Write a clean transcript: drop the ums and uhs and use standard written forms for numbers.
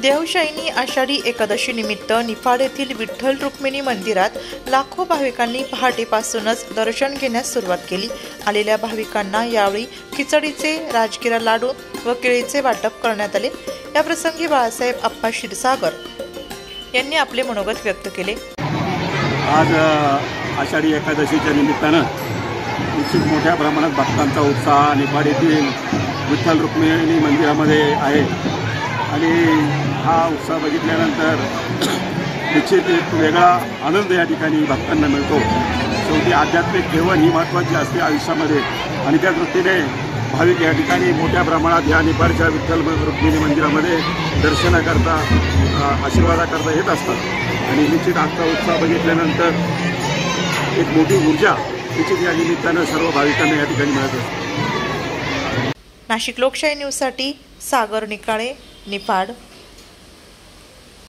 देवशाहीनी आषाढी एकादशी निमित्त निफाड येथील विठ्ठल रुक्मिणी मंदिरात लाखो भाविकांनी पहाटेपासूनच दर्शन घेण्यास सुरुवात केली। आलेल्या भाविकांना यावेळी खिचडीचे, राजगिरा लाडू व केळीचे वाटप करण्यात आले। या प्रसंगी बाळासाहेब आप्पा क्षीरसागर यांनी आपले मनोगत व्यक्त केले। आज आषाढी एकादशीच्या निमित्तानं निश्चित मोठ्या प्रमाणात भक्तांचा उत्साह निफाड येथील विठ्ठल रुक्मिणी मंदिरामध्ये आहे आणि हा उत्साह बघितल्यानंतर निश्चित एक वेगळा आनंद या ठिकाणी भक्तांना मिळतो। शेवटी आध्यात्मिक ठेवण ही महत्त्वाची असते आयुष्यामध्ये आणि त्या दृष्टीने भाविक या ठिकाणी मोठ्या प्रमाणात या निफाडच्या विठ्ठल रुक्मिणी मंदिरामध्ये दर्शनाकरता आशीर्वादाकरता येत असतात आणि निश्चित आजचा उत्साह बघितल्यानंतर एक मोठी ऊर्जा निश्चित या निमित्तानं सर्व भाविकांना या ठिकाणी मिळत असते। नाशिक लोकशाही न्यूजसाठी सागर निकाळे, निफाड।